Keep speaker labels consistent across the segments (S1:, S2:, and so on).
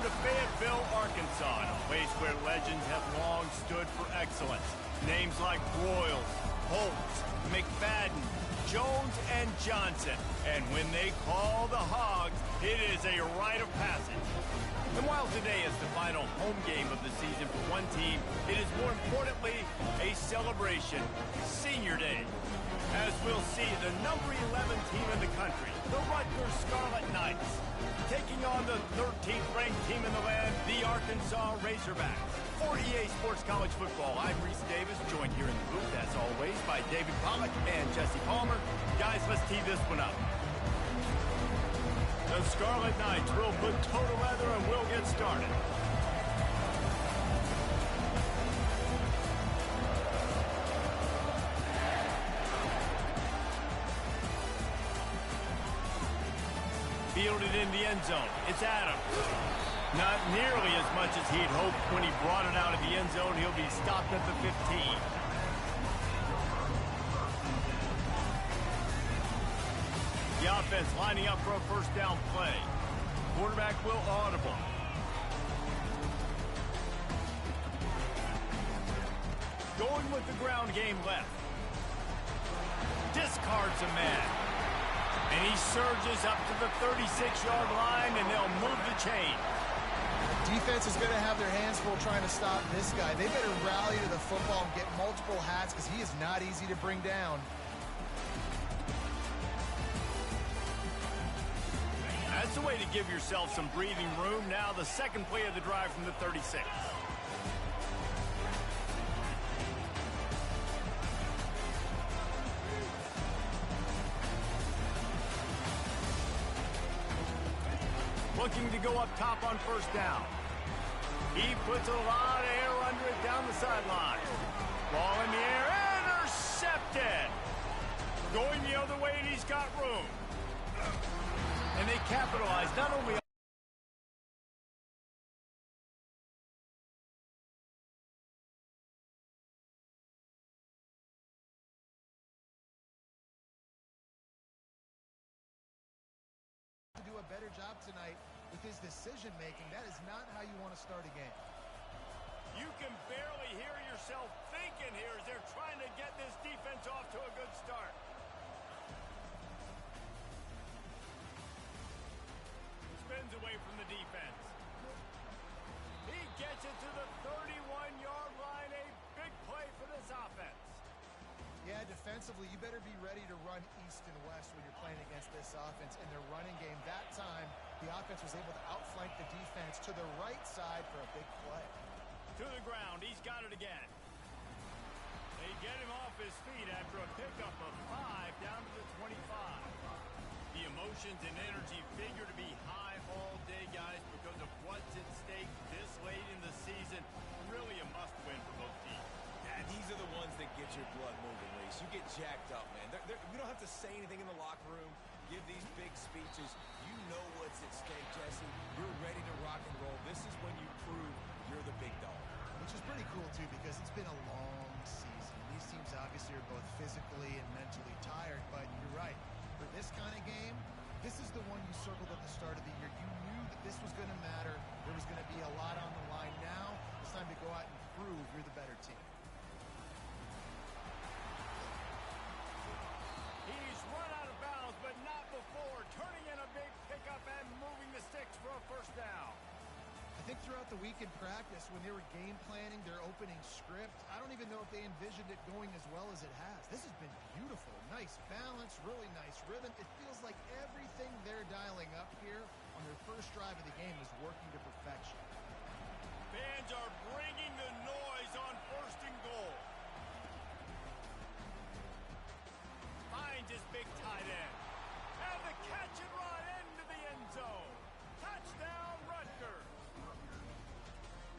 S1: to Fayetteville, Arkansas, a place where legends have long stood for excellence. Names like Broyles, Holtz, McFadden, Jones, and Johnson. And when they call the Hogs, it is a rite of passage. And while today is the final home game of the season for one team, it is more importantly a celebration, Senior Day. As we'll see, the number 11 team in the country, the Rutgers Scarlet Knights, taking on the 13th ranked team in the land, the Arkansas Razorbacks. For EA Sports College Football, I'm Reese Davis, joined here in the booth, as always, by David Pollack and Jesse Palmer. Guys, let's tee this one up. The Scarlet Knights will put total leather and we'll get started. Fielded in the end zone. It's Adams. Not nearly as much as he'd hoped when he brought it out of the end zone. He'll be stopped at the 15. The offense lining up for a first down play. Quarterback will audible. Going with the ground game left. Discards a man. And he surges up to the 36-yard line, and they'll move the chain.
S2: Defense is going to have their hands full trying to stop this guy. They better rally to the football and get multiple hats because he is not easy to bring down.
S1: That's the way to give yourself some breathing room. Now the second play of the drive from the 36. Looking to go up top on first down. He puts a lot of air under it down the sideline. Ball in the air, intercepted. Going the other way, and he's got room. And they capitalize not only on
S2: do a better job tonight with his decision making. That is not how you want to start a game.
S1: You can barely hear yourself thinking here as they're trying to get this defense off to a good start. Spins away from the defense. He gets it to the 31-yard line. A big play for this offense.
S2: Yeah, defensively, you better be ready to run east and west when you're playing against this offense. In their running game that time, the offense was able to outflank the defense to the right side for a big play.
S1: To the ground, he's got it again. They get him off his feet after a pickup of 5 down to the 25. The emotions and energy figure to be high all day, guys, because of what's at stake this late in the season. Really a must-win for both teams.
S3: Yeah, these are the ones that get your blood moving, Reese. You get jacked up, man. We don't have to say anything in the locker room, give these big speeches. You know what's at stake, Jesse. You're ready to rock and roll. This is when you prove you're the big dog.
S2: Which is pretty cool, too, because it's been a long season. These teams obviously are both physically and mentally tired, but you're right. For this kind of game, this is the one you circled at the start of the year. You knew that this was going to matter. There was going to be a lot on the line. Now it's time to go out and prove you're the better team.
S1: He's run out of bounds, but not before. Turning in a big pickup and moving the sticks for a first down.
S2: I think throughout the week in practice, when they were game planning their opening script, I don't even know if they envisioned it going as well as it has. This has been beautiful. Nice balance, really nice rhythm. It feels like everything they're dialing up here on their first drive of the game is working to perfection.
S1: Fans are bringing the noise on first and goal. Finds his big tight end. And the catch and run into the end zone. Touchdown, Rutgers.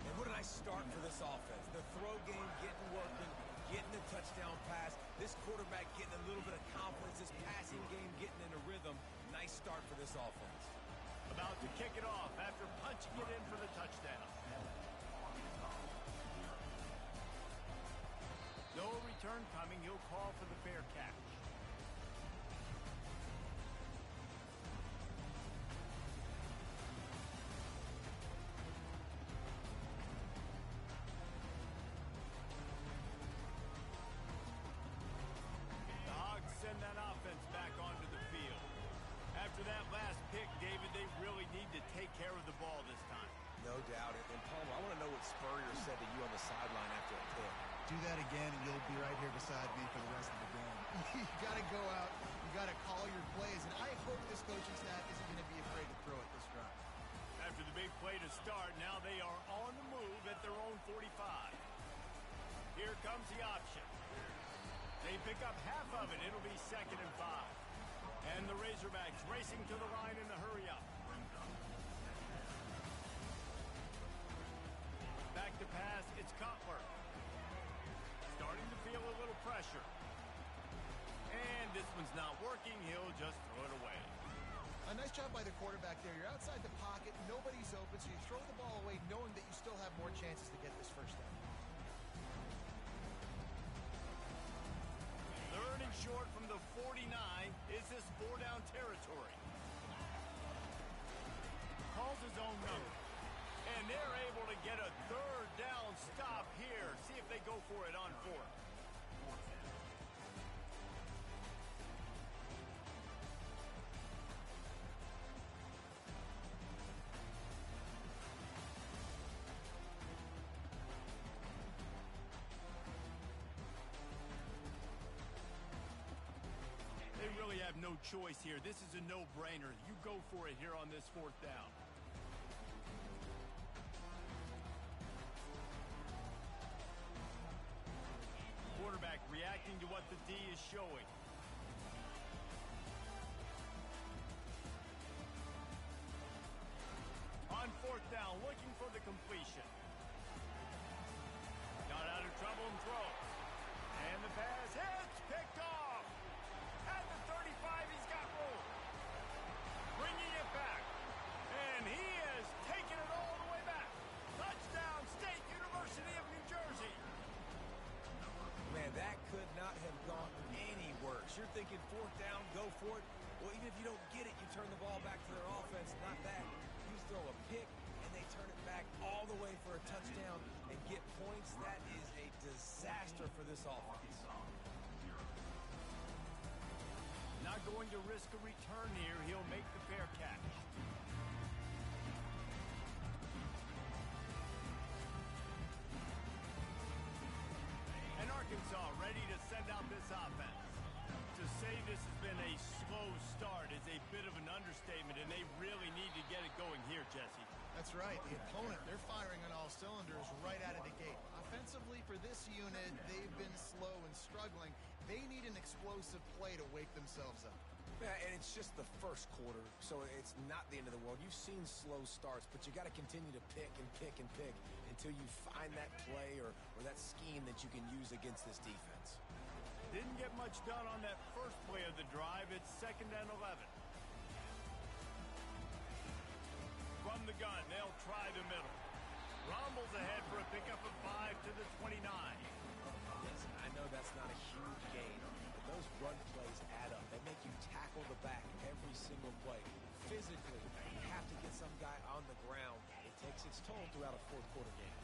S3: And what a nice start for this offense. The throw game getting working, getting the touchdown pass. This quarterback getting a little bit of confidence. This passing game getting in a rhythm. Nice start for this offense.
S1: About to kick it off after punching it in for the touchdown. No return coming. He'll call for the fair catch.
S3: doubt. And Palmer, I want to know what Spurrier said to you on the sideline after a pick.
S2: Do that again, and you'll be right here beside me for the rest of the game. You got to go out. You got to call your plays, and I hope this coaching staff isn't going to be afraid to throw it this drive.
S1: After the big play to start, now they are on the move at their own 45. Here comes the option. They pick up half of it. It'll be 2nd and 5. And the Razorbacks racing to the line in the hurry-up. Back to pass, it's Cutler. Starting to feel a little pressure. And this one's not working. He'll just throw it away.
S2: A nice job by the quarterback there. You're outside the pocket. Nobody's open, so you throw the ball away knowing that you still have more chances to get this first down.
S1: 3rd and short from the 49. Is this 4-down territory? Calls his own number. And they're able to get a 3rd down stop here. See if they go for it on 4th. They really have no choice here. This is a no-brainer. You go for it here on this 4th down. Quarterback reacting to what the D is showing. On 4th down, looking for the completion. Got out of trouble and throws. And the pass hits, picked off. At the 35, he's got room. Bringing it back. And he has taken it all the way back. Touchdown, State University of New Jersey.
S3: Man, that could not have gone any worse. You're thinking 4th down, go for it. Well, even if you don't get it, you turn the ball back to their offense. Not that. You throw a pick, and they turn it back all the way for a touchdown and get points. That is a disaster for this offense.
S1: Not going to risk a return here. He'll make the fair catch. And Arkansas ready to send out this offense. To say this has been a slow start is a bit of an understatement, and they really need to get it going here, Jesse.
S2: That's right. The opponent, they're firing on all cylinders right out of the gate. Offensively, for this unit, they've been slow and struggling. They need an explosive play to wake themselves up.
S3: Yeah, and it's just the first quarter, so it's not the end of the world. You've seen slow starts, but you got to continue to pick and pick and pick until you find that play or that scheme that you can use against this defense.
S1: Didn't get much done on that first play of the drive. It's 2nd and 11. From the gun, they'll try the middle. Rumbles ahead for a pickup of 5 to the 29.
S3: Listen, I know that's not a huge gain, but those run plays add up. They make you tackle the back every single play. Physically, you have to get some guy on the ground. It takes its toll throughout a 4th quarter game.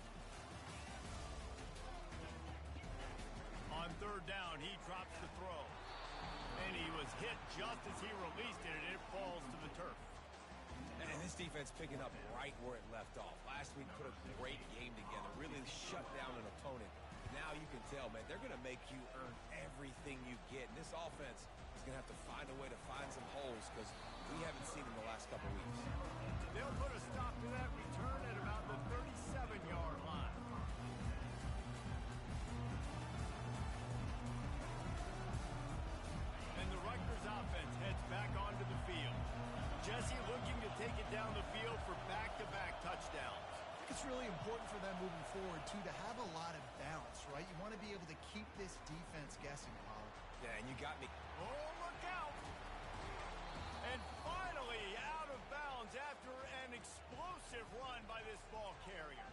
S1: On 3rd down, he drops the throw. And he was hit just as he released it, and it falls to the turf.
S3: And this defense picking up right where it left off. Last week put a great game together, really shut down an opponent. Now you can tell, man, they're going to make you earn everything you get. And this offense is going to have to find a way to find some holes because we haven't seen them the last couple weeks.
S1: They'll put a stop to that return at about the 37-yard line. And the Rutgers offense heads back onto the field. Jesse looking to take it down the field for back-to-back touchdowns.
S2: I think it's really important for them moving forward, too, to have a lot of balance, right? You want to be able to keep this defense guessing, Paul.
S3: Yeah, and you got me.
S1: Oh, look out! And finally out of bounds after an explosive run by this ball carrier.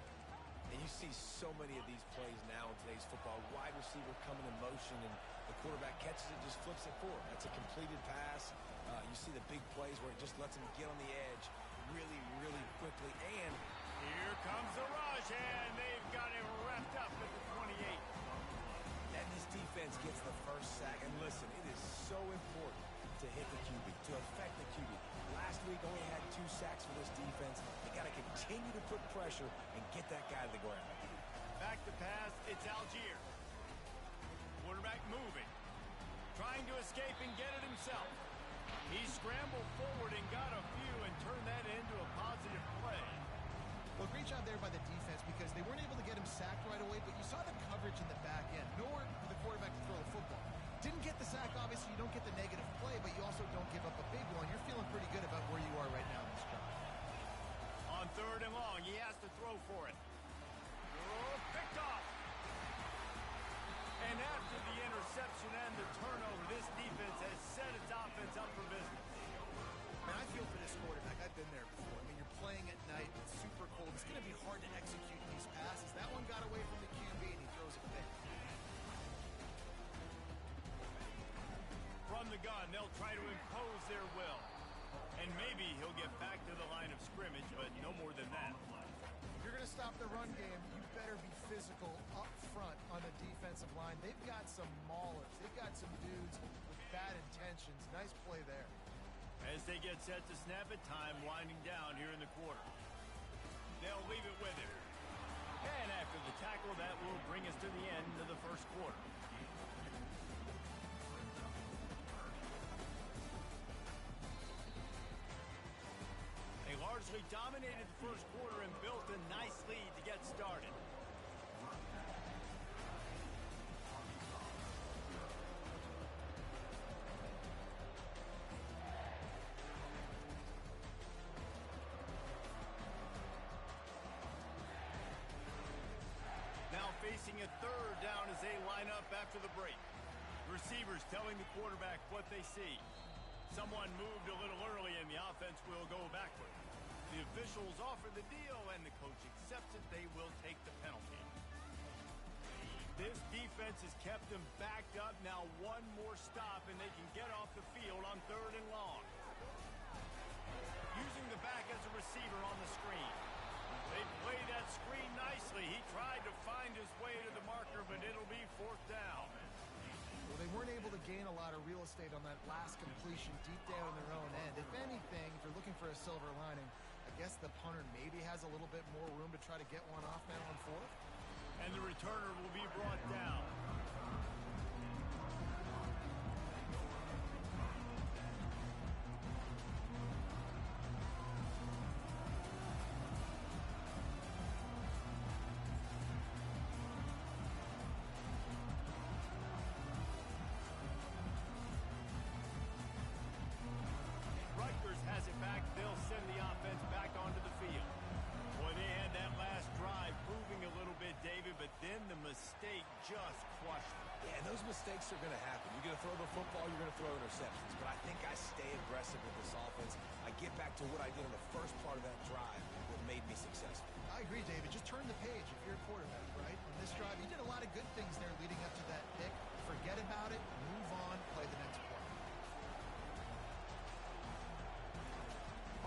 S3: And you see so many of these plays now in today's football. Wide receiver coming in motion, and the quarterback catches it, just flips it forward. That's a completed pass. You see the big plays where it just lets him get on the edge really, really quickly. And
S1: here comes the rush, and they've got him wrapped up at the 28.
S3: And this defense gets the first sack. And listen, it is so important to hit the QB, to affect the QB. Last week only had 2 sacks for this defense. They got to continue continue to put pressure and get that guy to the ground.
S1: Back to pass, it's Algier. Quarterback moving. Trying to escape and get it himself. He scrambled forward and got a few and turned that into a positive play.
S2: Well, great job there by the defense because they weren't able to get him sacked right away, but you saw the coverage in the back end, nor for the quarterback to throw the football. Didn't get the sack, obviously. You don't get the negative play, but you also don't give up a big one. You're feeling pretty good about where you are right now in this drive.
S1: On 3rd and long, he has to throw for it. Oh, picked off. And after the interception and the turnover, this defense has set its offense up for business.
S2: And I feel for this quarterback. I've been there before. I mean, you're playing at night. It's super cold. It's going to be hard to execute these passes. That one got away from the QB, and he throws it pick.
S1: From the gun, they'll try to impose their will. And maybe he'll get back to the line of scrimmage, but no more than that.
S2: If you're going to stop the run game, you better be physical up front on the defensive line. They've got some maulers. They've got some dudes with bad intentions. Nice play there.
S1: As they get set to snap it, time winding down here in the quarter. They'll leave it with him. And after the tackle, that will bring us to the end of the first quarter. They largely dominated the first quarter and built a nice lead to get started. Now facing a 3rd down as they line up after the break. Receivers telling the quarterback what they see. Someone moved a little early and the offense will go backward. The officials offer the deal and the coach accepts it. They will take the penalty. This defense has kept them backed up. Now one more stop and they can get off the field on 3rd and long. Using the back as a receiver on the screen. They play that screen nicely. He tried to find his way to the marker, but it'll be 4th down.
S2: Well, they weren't able to gain a lot of real estate on that last completion deep down in their own end. If anything, if you're looking for a silver lining, I guess the punter maybe has a little bit more room to try to get one off now on 4th.
S1: And the returner will be brought down. Rutgers has it back. They'll send the offense back onto the field. Boy, they had that last drive moving a little bit, David, but then the mistake just crushed them.
S3: Yeah, and those mistakes are going to happen. You're going to throw the football, you're going to throw interceptions. But I think I stay aggressive with this offense. I get back to what I did in the first part of that drive, what made me successful.
S2: I agree, David. Just turn the page if you're a quarterback, right? On this drive, you did a lot of good things there leading up to that pick. Forget about it, move on, play the next play.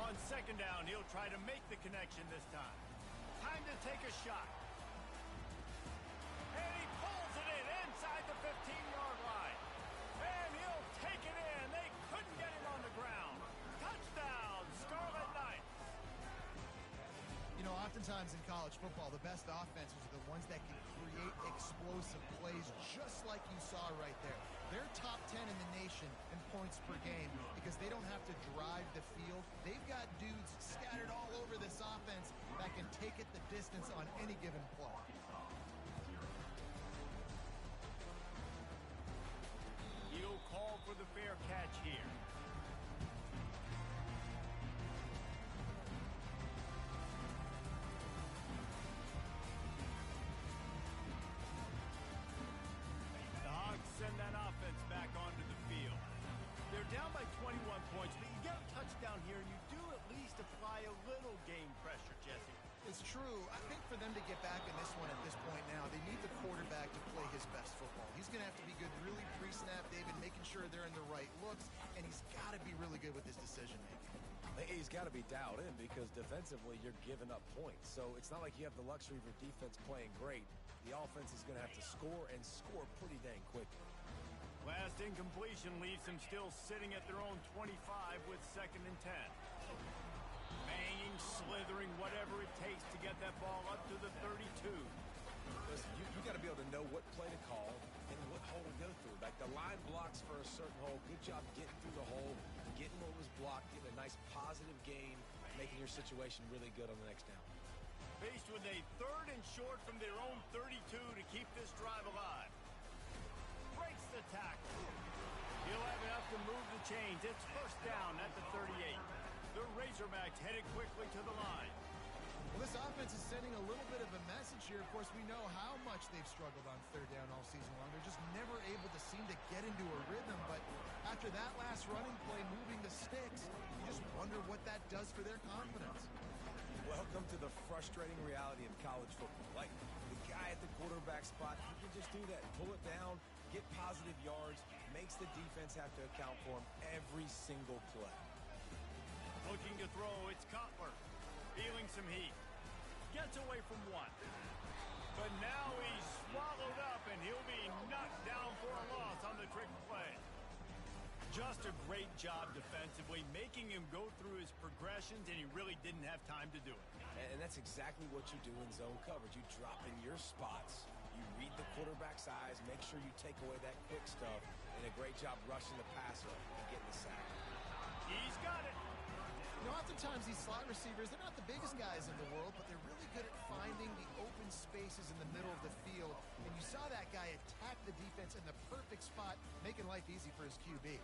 S1: On 2nd down, he'll try to make the connection this time. Time to take a shot. And he pulls it in inside the 15-yard line. And he'll take it in. They couldn't get him on the ground. Touchdown, Scarlet Knights.
S2: You know, oftentimes in college football, the best offenses are the ones that can create explosive plays just like you saw right there. They're top 10 in the nation in points per game because they don't have to drive the field. They've got dudes scattered all over this offense that can take it the distance on any given play.
S1: He'll call for the fair catch here. The Hogs send that offense back onto the field. They're down by 21 points, but you get a touchdown here, and you do at least apply a little game pressure, Jesse.
S2: It's true. I think for them to get back in this one at this point now, they need the quarterback to play his best football. He's going to have to be good really pre-snap, David, making sure they're in the right looks, and he's got to be really good with his decision-making.
S3: He's got to be dialed in because defensively you're giving up points. So it's not like you have the luxury of your defense playing great. The offense is going to have to score and score pretty dang quickly.
S1: Last incompletion leaves them still sitting at their own 25 with 2nd and 10. Banging, slithering, whatever it got that ball up to the 32.
S3: Listen, you got to be able to know what play to call and what hole to go through. Like the line blocks for a certain hole. Good job getting through the hole, getting what was blocked, getting a nice positive gain, making your situation really good on the next down.
S1: Faced with a 3rd and short from their own 32 to keep this drive alive. Breaks the tackle. He'll have enough to move the chains. It's first down at the 38. The Razorbacks headed quickly to the line.
S2: Well, this offense is sending a little bit of a message here. Of course, we know how much they've struggled on 3rd down all season long. They're just never able to seem to get into a rhythm. But after that last running play, moving the sticks, you just wonder what that does for their confidence.
S3: Welcome to the frustrating reality of college football. Like, the guy at the quarterback spot, he can just do that. Pull it down, get positive yards, makes the defense have to account for him every single play.
S1: Looking to throw, it's Cutler. Feeling some heat. Gets away from one. But now he's swallowed up, and he'll be knocked down for a loss on the trick play. Just a great job defensively, making him go through his progressions, and he really didn't have time to do it.
S3: And that's exactly what you do in zone coverage. You drop in your spots, you read the quarterback's eyes, make sure you take away that quick stuff, and a great job rushing the passer and getting the sack.
S1: He's got it.
S2: You know, oftentimes these slot receivers, they're not the biggest guys in the world, but they're really good at finding the open spaces in the middle of the field. And you saw that guy attack the defense in the perfect spot, making life easy for his QB.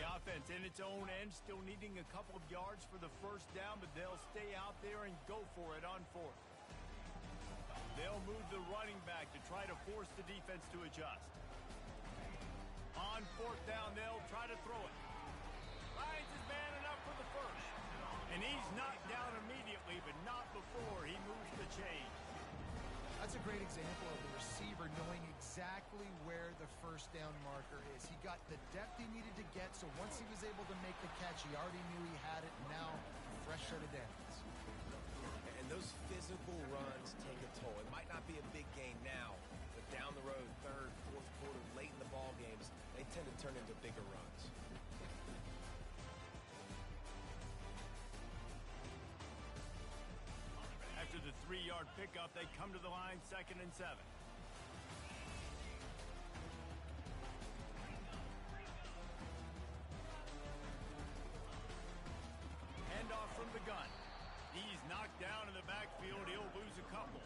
S1: The offense in its own end, still needing a couple of yards for the first down, but they'll stay out there and go for it on 4th. They'll move the running back to try to force the defense to adjust. On 4th down, they'll try to throw it. Finds his man enough for the first. And he's knocked down immediately, but not before he moves the chain.
S2: That's a great example of the receiver knowing exactly where the first down marker is. He got the depth he needed to get, so once he was able to make the catch, he already knew he had it, and now fresh set of downs.
S3: And those physical runs take a toll. It might not be a big gain now, but down the road, 3rd, 4th quarter, late in the ball games, they tend to turn into bigger runs.
S1: After the 3-yard pickup, they come to the line 2nd and 7. Handoff from the gun. He's knocked down in the backfield. He'll lose a couple.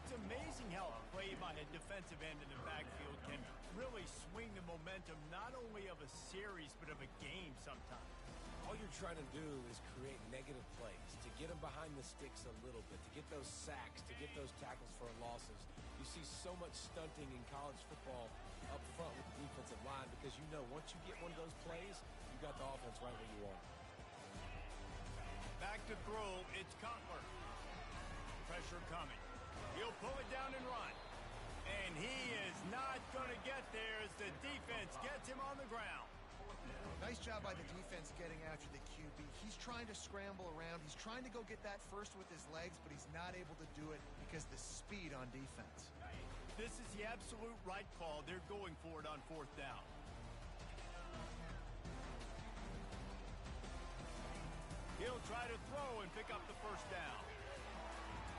S1: It's amazing how a play by a defensive end in the backfield can really swing the momentum not only of a series but of a game sometimes.
S3: All you're trying to do is create negative plays, to get them behind the sticks a little bit, to get those sacks, to get those tackles for losses. You see so much stunting in college football up front with the defensive line because you know once you get one of those plays, you got the offense right where you want it.
S1: Back to throw, it's Cutler. Pressure coming. He'll pull it down and run. And he is not going to get there as the defense gets him on the ground.
S2: Nice job by the defense getting after the QB. He's trying to scramble around. He's trying to go get that first with his legs, but he's not able to do it because the speed on defense.
S1: This is the absolute right call. They're going for it on 4th down. He'll try to throw and pick up the first down.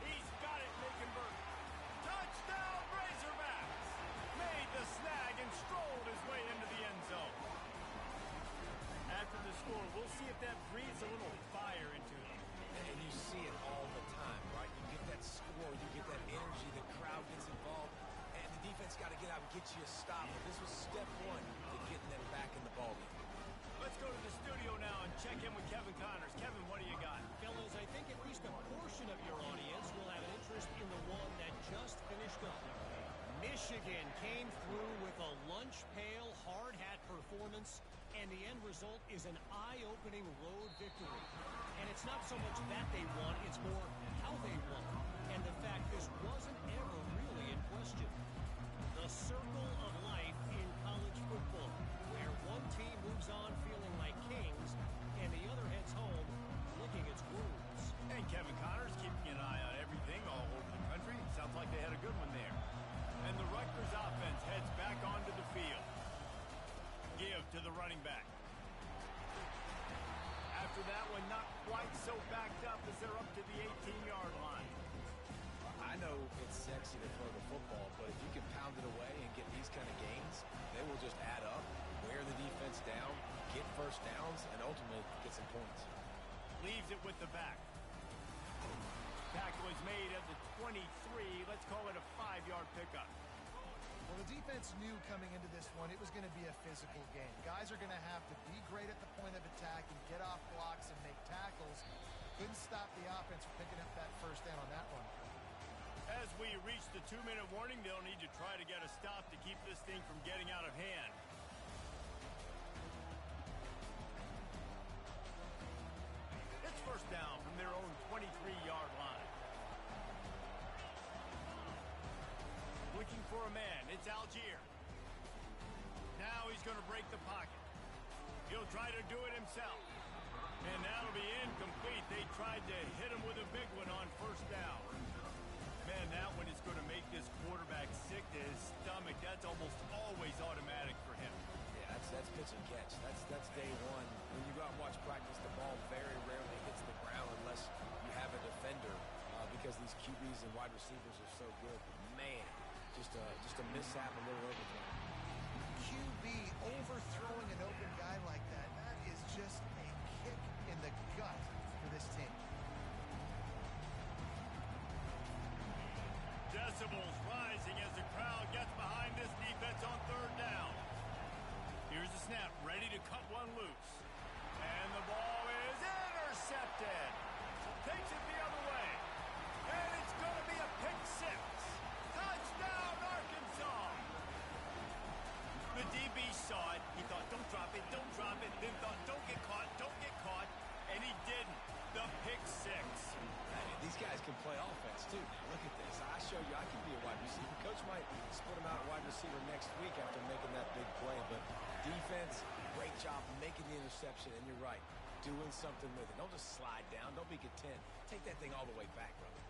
S1: He's got it, Macon Burton. Touchdown, Razorbacks! Made the snag and strolled his way into the end zone. After the score, we'll see if that breathes a little fire into him.
S3: And you see it all the time, right? You get that score, you get that energy, the crowd gets involved, and the defense got to get out and get you a stop. But this was step 1 to getting them back in the ballgame.
S1: Let's go to the studio now and check in with Kevin Connors. Kevin, what do you got?
S4: Fellas, I think at least a portion of your audience will have an interest in the one that just finished up. Michigan came through with a lunch pail, hard hat performance, and the end result is an eye-opening road victory. And it's not so much that they won, it's more how they won. And the fact this wasn't ever really in question. The circle of life in college football, where one team moves on feeling like kings, and the other heads home licking its wounds.
S1: And Kevin Connors keeping an eye on everything all over the country. Sounds like they had a good one there. And the Rutgers offense heads back onto the field. Give they're up to the 18-yard line.
S3: I know it's sexy to throw the football, but if you can pound it away and get these kind of gains, they will just add up, wear the defense down, get first downs, and ultimately get some points.
S1: Leaves it with the back. Tackle is made at the 23. Let's call it a 5-yard pickup.
S2: Well, the defense knew coming into this one it was going to be a physical game. Guys are going to have to be great at the point of attack and get off blocks and make tackles. Couldn't stop the offense from picking up that first down on that one.
S1: As we reach the 2-minute warning, they'll need to try to get a stop to keep this thing from getting out of hand. It's first down from their own 23-yard line. Looking for a man. It's Algier. Now he's going to break the pocket. He'll try to do it himself. And that'll be incomplete. They tried to hit him with a big one on first down. Man, that one is going to make this quarterback sick to his stomach. That's almost always automatic for him.
S3: Yeah, that's pitch and catch. That's day one. When you go out and watch practice, the ball very rarely hits the ground unless you have a defender because these QBs and wide receivers are so good. But man, just a mishap, a little overthrow.
S2: QB overthrowing an open guy like that, that is just a kick in the gut for this team.
S1: Decibels rising as the crowd gets behind this defense on third down. Here's the snap, ready to cut one loose. And the ball is intercepted. Takes it the other way. And it's going to be a pick six. Touchdown, Arkansas. The DB saw it. He thought, don't drop it, don't drop it. Then thought, don't get caught, don't get caught. And he didn't. The pick six.
S3: These guys can play offense, too. Now, look at this. I show you I can be a wide receiver. Coach might split him out at wide receiver next week after making that big play. But defense, great job making the interception. And you're right, doing something with it. Don't just slide down. Don't be content. Take that thing all the way back, brother.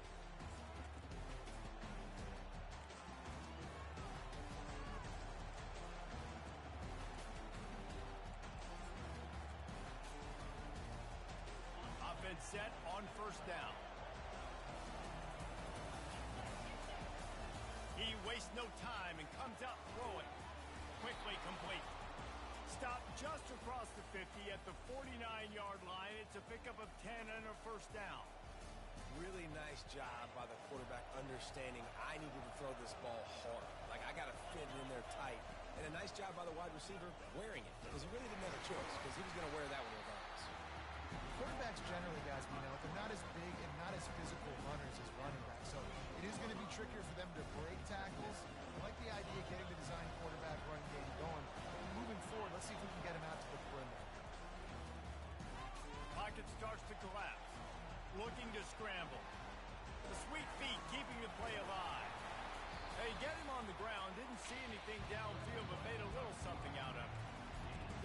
S1: Offense set on first down. He wastes no time and comes out throwing. Quickly complete. Stop just across the 50 at the 49-yard line. It's a pickup of 10 and a first down.
S3: Really nice job by the quarterback understanding I needed to throw this ball hard. Like, I got to fit it in there tight. And a nice job by the wide receiver wearing it because he really didn't have a choice because he was going to wear that one regardless.
S2: Quarterbacks generally, guys, we know, they're not as big and not as physical runners as running backs. So it is going to be trickier for them to break tackles. I like the idea of getting the design quarterback running game going. Moving forward, let's see if we can get him out to the perimeter.
S1: Pocket starts to collapse. Looking to scramble. The sweet feet keeping the play alive. They get him on the ground. Didn't see anything downfield, but made a little something out of it.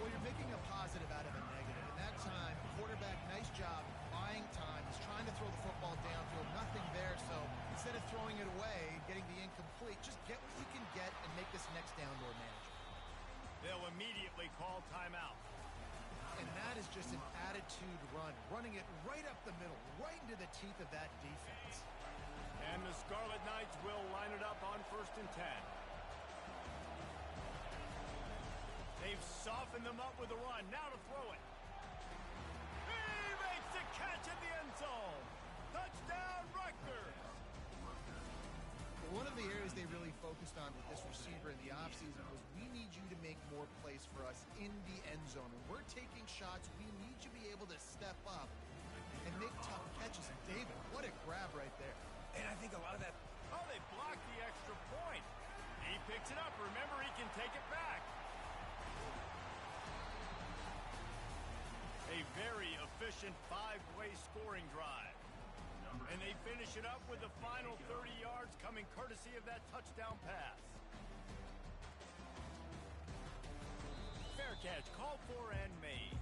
S2: Well, you're making a positive out of a negative. And that time, quarterback, nice job, buying time. He's trying to throw the football downfield. Nothing there, so instead of throwing it away, getting the incomplete, just get what you can get and make this next down more manageable.
S1: They'll immediately call timeout.
S2: And that is just an attitude run, running it right up the middle, right into the teeth of that defense.
S1: And the Scarlet Knights will line it up on 1st and 10. They've softened them up with a run. Now to throw it. He makes the catch in the end zone. Touchdown, Rutgers.
S2: One of the areas they really focused on with this receiver in the offseason was we need you to make more plays for us in the end zone. When we're taking shots, we need you to be able to step up and make tough catches. And David, what a grab right there.
S3: And I think a lot of that...
S1: Oh, they blocked the extra point. He picks it up. Remember, he can take it back. A very efficient five-way scoring drive. And they finish it up with the final 30 yards coming courtesy of that touchdown pass. Fair catch, called for and made.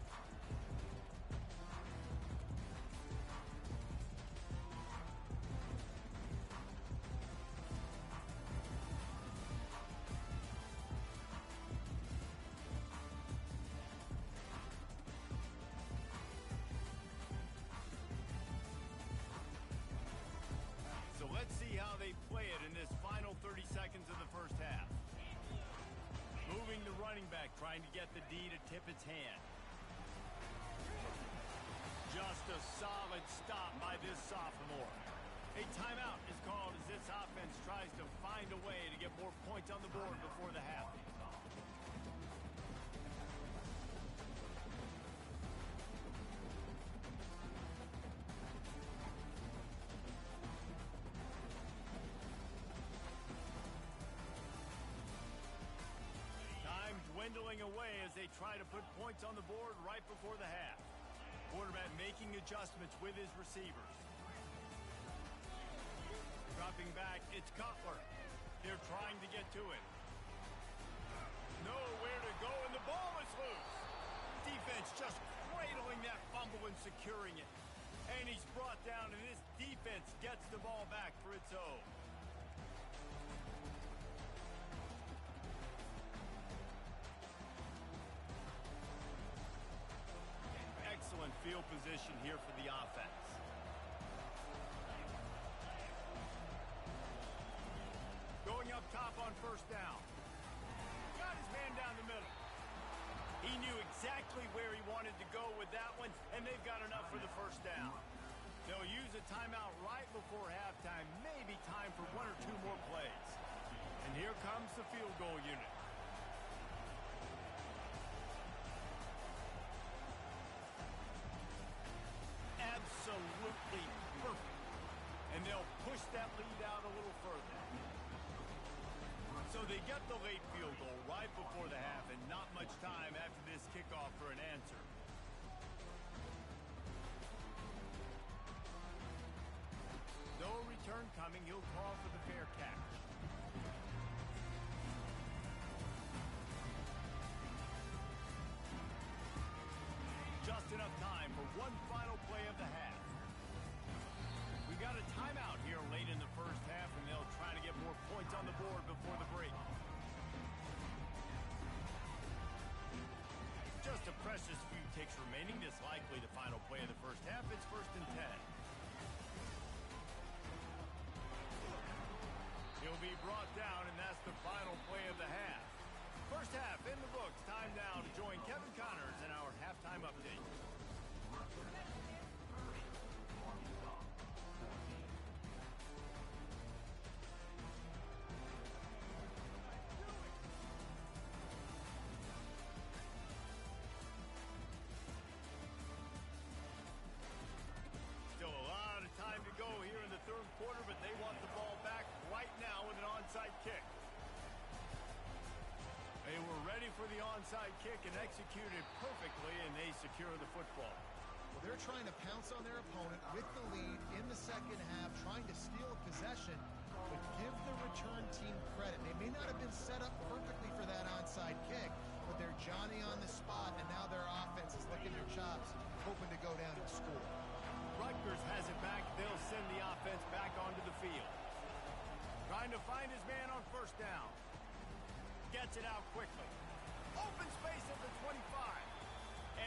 S1: running back trying to get the D to tip its hand. Just a solid stop by this sophomore. A timeout is called as this offense tries to find a way to get more points on the board before the half. Time dwindling away as they try to put points on the board right before the half. Quarterback making adjustments with his receivers. Dropping back, it's Cutler. They're trying to get to it. Nowhere to go, and the ball is loose. Defense just cradling that fumble and securing it. And he's brought down, and this defense gets the ball back for its own. Excellent field position here for the offense. Going up top on first down. Got his man down the middle. He knew exactly where he wanted to go with that one, and they've got enough for the first down. They'll use a timeout right before halftime, maybe time for one or two more plays. And here comes the field goal unit. Absolutely perfect. And they'll push that lead out a little further. So they get the late field goal right before the half, and not much time after this kickoff for an answer. No return coming. He'll call for the fair catch. Just enough time for one final play of the half. We've got a timeout here late in the first half, and they'll try to get more points on the board before the break. Just a precious few ticks remaining. This likely the final play of the first half. It's 1st and 10. He'll be brought down, and that's the final play of the half. First half in the books. Time now to join Kevin Connors in our halftime update. Still a lot of time to go here in the third quarter, but they want the ball back right now with an onside kick. They were ready for the onside kick and executed perfectly, and they secure the football.
S2: Well, they're trying to pounce on their opponent with the lead in the second half, trying to steal a possession, but give the return team credit. They may not have been set up perfectly for that onside kick, but they're Johnny on the spot, and now their offense is licking their chops, hoping to go down and score.
S1: Rutgers has it back. They'll send the offense back onto the field. Trying to find his man on first down. Gets it out quickly. Open space at the 25.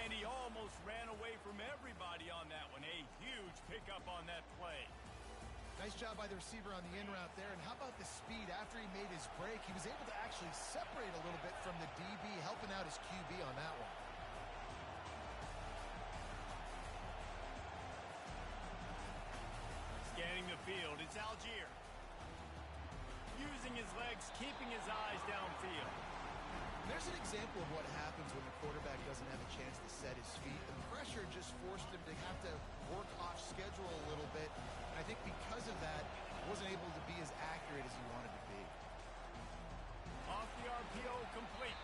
S1: And he almost ran away from everybody on that one. A huge pickup on that play.
S2: Nice job by the receiver on the in route there. And how about the speed after he made his break? He was able to actually separate a little bit from the DB, helping out his QB on that one.
S1: Scanning the field, it's Algier. Using his legs, keeping his eyes downfield.
S2: There's an example of what happens when the quarterback doesn't have a chance to set his feet. The pressure just forced him to have to work off schedule a little bit. And I think because of that, he wasn't able to be as accurate as he wanted to be.
S1: Off the RPO, complete.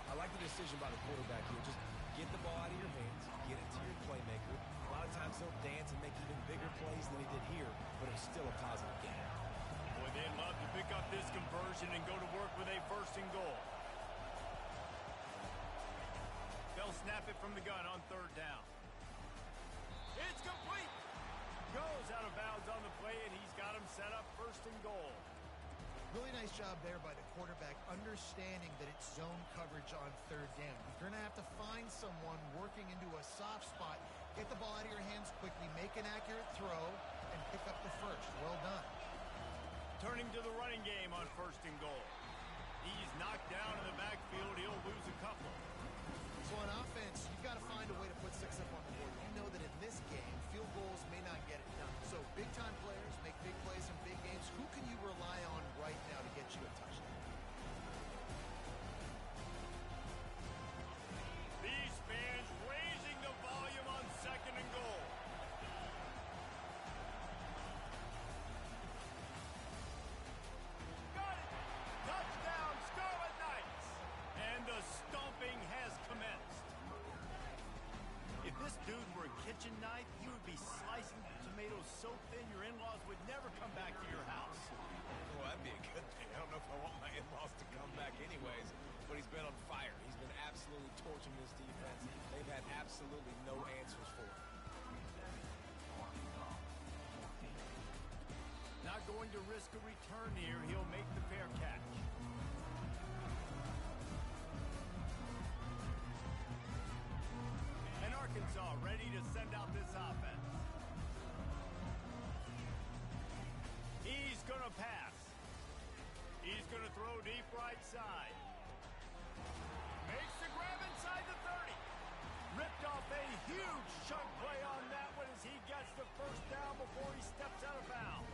S3: I like the decision by the quarterback here. Just get the ball out of your hands, get it to your playmaker. A lot of times they'll dance and make even bigger plays than he did here, but it's still a positive game.
S1: Boy, they'd love to pick up this conversion and go to work with a 1st and goal. They'll snap it from the gun on 3rd down. It's complete. Goes out of bounds on the play, and he's got him set up 1st and goal.
S2: Really nice job there by the quarterback, understanding that it's zone coverage on 3rd down. You're going to have to find someone working into a soft spot, get the ball out of your hands quickly, make an accurate throw, and pick up the first. Well done.
S1: Turning to the running game on 1st and goal. He's knocked down in the backfield. kitchen knife, you would be slicing tomatoes so thin your in-laws would never come back to your house.
S3: Well, that'd be a good thing. I don't know if I want my in-laws to come back anyways, but he's been on fire. He's been absolutely torching this defense. They've had absolutely no answers for him.
S1: Not going to risk a return here. He'll make the fair catch. And Arkansas ready to send out this offense. He's going to pass. He's going to throw deep right side. Makes the grab inside the 30. Ripped off a huge chunk play on that one as he gets the first down before he steps out of bounds.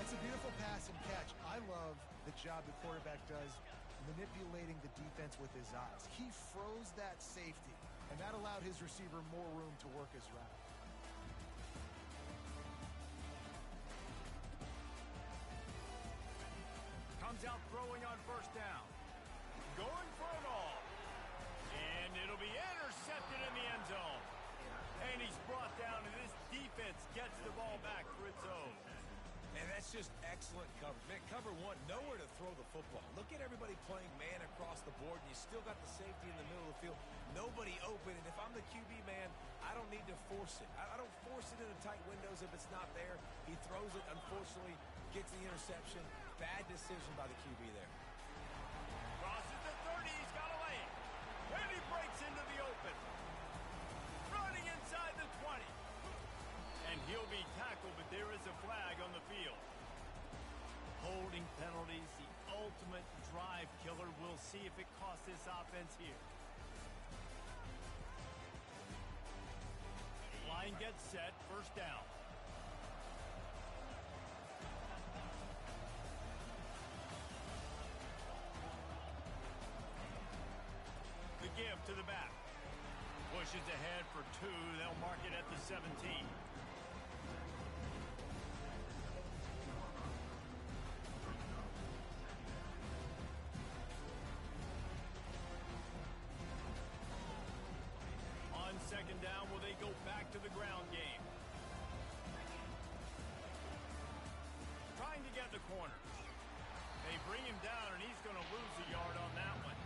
S2: It's a beautiful pass and catch. I love the job the quarterback does manipulating the defense with his eyes. He froze that safety, and that allowed his receiver more room to work his route.
S1: Comes out throwing on first down. Going for it all. And it'll be intercepted in the end zone. And he's brought down, and this defense gets the ball back for its own.
S3: And that's just excellent coverage. Man, cover one, nowhere to throw the football. Look at everybody playing man across the board, and you still got the safety in the middle of the field. Nobody open, and if I'm the QB, man, I don't need to force it. I don't force it into tight windows if it's not there. He throws it, unfortunately, gets the interception. Bad decision by the QB there.
S1: Crosses the 30, he's got a lane. And he breaks into the open. Running inside the 20. And he'll be tackled, but there is a flag on the field. Holding penalties, the ultimate drive killer. We'll see if it costs this offense here. Line gets set, first down. The give to the back. Pushes ahead for two. They'll mark it at the 17. On second down, will they go back to the ground game? Trying to get the corner. They bring him down, and he's going to lose a yard on that one.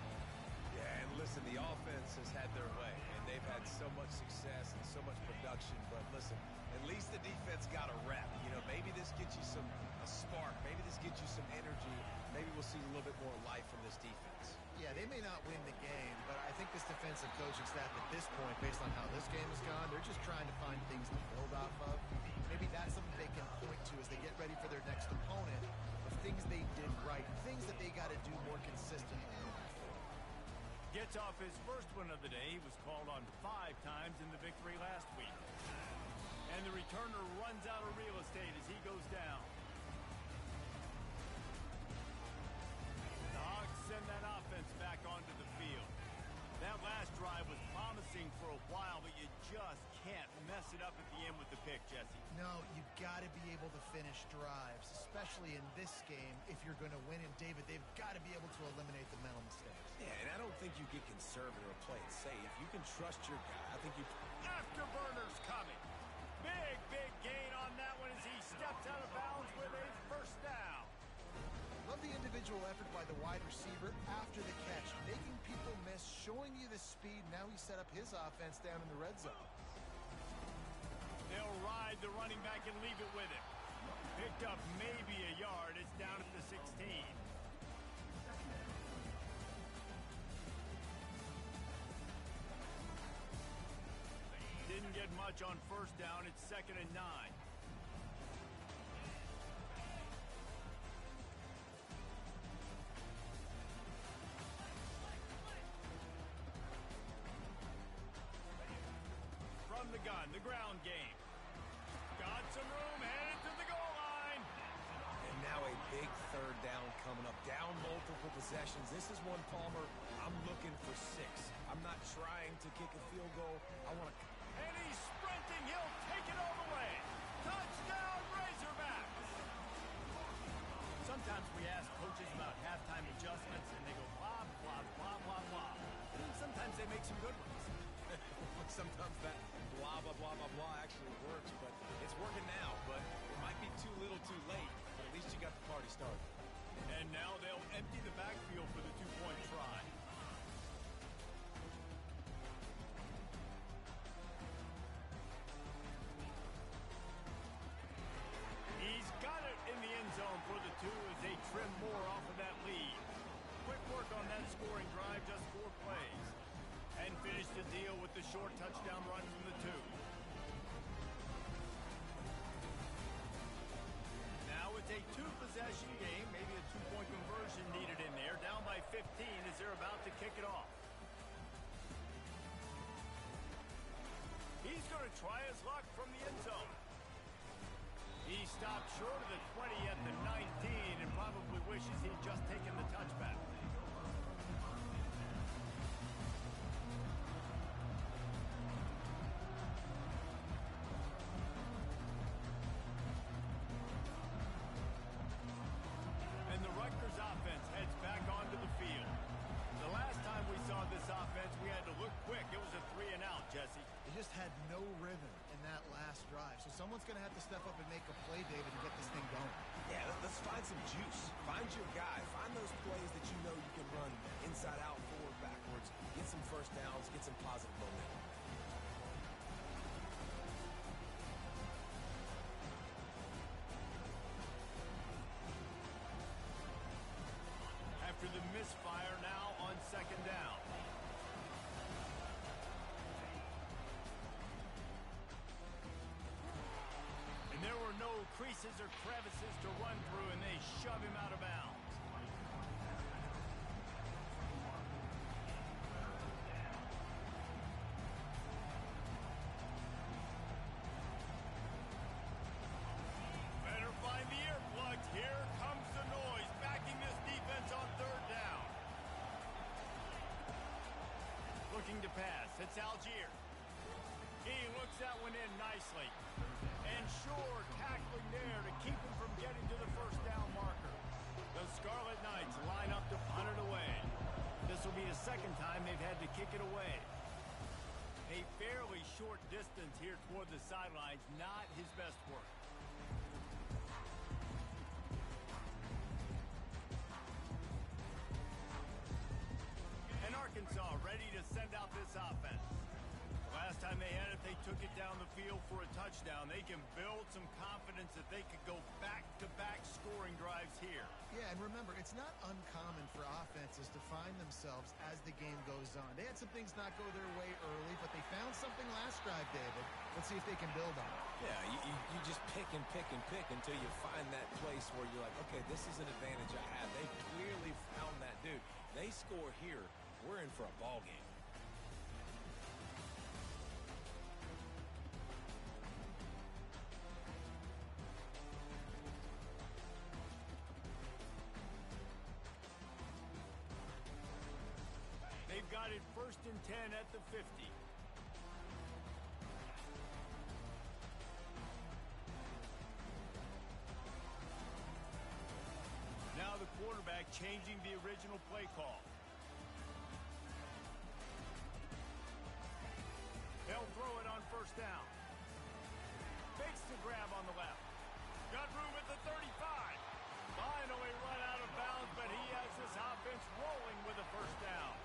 S3: Yeah, and listen, the offense has had their way, and they've had so much success and so much production. But listen, at least the defense got a rep. You know, maybe this gets you a spark. Maybe this gets you some energy. Maybe we'll see a little bit more life from this defense.
S2: Yeah, they may not win the game, but I think this defensive coaching staff at this point, based on how this game has gone, they're just trying to find things to build off of. Maybe that's something they can point to as they get ready for their next opponent, of things they did right, things that they got to do more consistently.
S1: Gets off his first one of the day. He was called on 5 times in the victory last week. And the returner runs out of real estate as he goes down. The Hawks send that offense back onto the field. That last drive was promising for a while, but you just can't mess it up at the end with the pick, Jesse.
S2: No, you've got to be able to finish drives, especially in this game if you're going to win. And, David, they've got to be able to eliminate the mental mistakes.
S3: Yeah, and I don't think you get conservative or play it safe. You can trust your guy. I think you...
S1: Afterburners coming. Big gain on that one as he steps out of bounds with a first down.
S2: Love the individual effort by the wide receiver after the catch, making people miss, showing you the speed. Now he set up his offense down in the red zone.
S1: They'll ride the running back and leave it with him. Picked up maybe a yard. It's down at the 16. Didn't get much on first down. It's 2nd and 9. From the gun, the ground game. Got some room, headed to the goal line.
S3: And now a big third down coming up. Down multiple possessions. This is one, Palmer, I'm looking for 6. I'm not trying to kick a field goal. I want to...
S1: And he's sprinting. He'll take it all the way. Touchdown, Razorbacks. Sometimes we ask coaches about halftime adjustments, and they go blah, blah, blah, blah, blah. And then sometimes they make some good ones.
S3: Sometimes that blah, blah, blah, blah, blah actually works, but it's working now. But it might be too little too late, but at least you got the party started.
S1: And now they'll empty the backfield for the two-point try. He's got it in the end zone for the two as they trim more off of that lead. Quick work on that scoring drive, just 4 plays. And finish the deal with the short touchdown run from the two. Now it's a 2-possession game, maybe a 2-point conversion needed in there. Down by 15 as they're about to kick it off. He's going to try his luck from the end zone. He stopped short of the 20 at the 19 and probably wishes he'd just taken the touchback. And the Rutgers offense heads back onto the field. The last time we saw this offense, we had to look quick. It was a 3-and-out, Jesse.
S2: They just had no rhythm in that last drive. So someone's going to have to step up and make a play, David, to get this thing going.
S3: Yeah, let's find some juice. Find your guy. Find those plays that you know you can run inside out, forward, backwards. Get some first downs. Get some positive momentum.
S1: After the misfire now on 2nd down. And there were no creases or crevices to run through, and they shove him out of bounds. Better find the earplugs. Here comes the noise, backing this defense on 3rd down. Looking to pass. It's Algier. He looks that one in nicely. And Shore tackling there to keep him from getting to the 1st down marker. The Scarlet Knights line up to punt it away. This will be the 2nd time they've had to kick it away. A fairly short distance here toward the sidelines, not his best work. And Arkansas ready to send out this offense. Last time they had it, they took it down the field for a touchdown. They can build some confidence that they could go back-to-back scoring drives here.
S2: Yeah, and remember, it's not uncommon for offenses to find themselves as the game goes on. They had some things not go their way early, but they found something last drive, David. Let's see if they can build on it.
S3: Yeah, you just pick and pick and pick until you find that place where you're like, okay, this is an advantage I have. They clearly found that dude. They score here, we're in for a ball game.
S1: They've got it 1st and 10 at the 50. Now the quarterback changing the original play call. They'll throw it on 1st down. Fakes the grab on the left. Got room at the 35. Finally run out of bounds, but he has this offense rolling with a 1st down.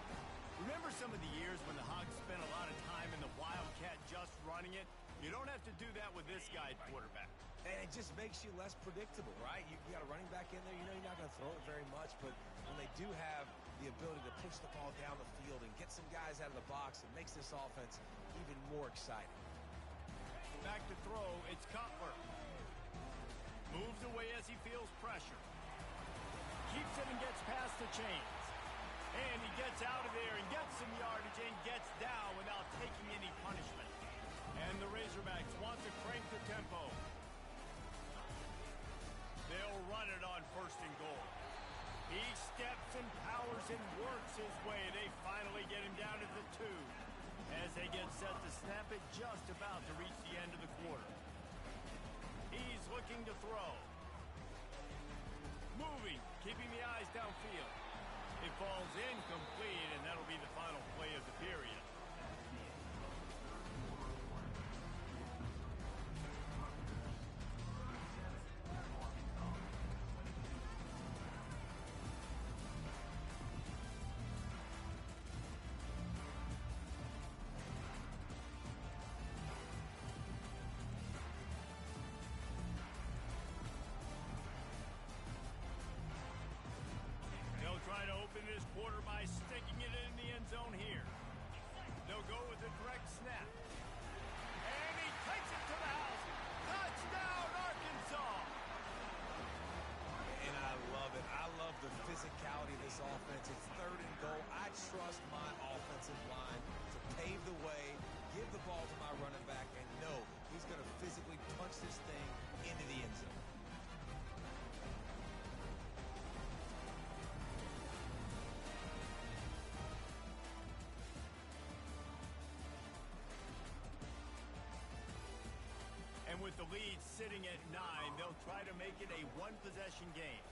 S1: Remember some of the years when the Hogs spent a lot of time in the Wildcat just running it? You don't have to do that with this guy at quarterback.
S3: And it just makes you less predictable, right? You got a running back in there. You know you're not going to throw it very much, but when they do have the ability to push the ball down the field and get some guys out of the box, it makes this offense even more exciting.
S1: Back to throw, it's Cutler. Moves away as he feels pressure. Keeps it and gets past the chains. And he gets out of there and gets some yardage and gets down without taking any punishment. And the Razorbacks want to crank the tempo. They'll run it on 1st and goal. He steps and powers and works his way. They finally get him down to the 2 as they get set to snap it just about to reach the end of the quarter. He's looking to throw. Moving, keeping the eyes downfield. It falls incomplete, and that'll be the final play of the period.
S3: ball to my running back and know he's going to physically punch this thing into the end zone.
S1: And with the lead sitting at 9, they'll try to make it a one-possession game.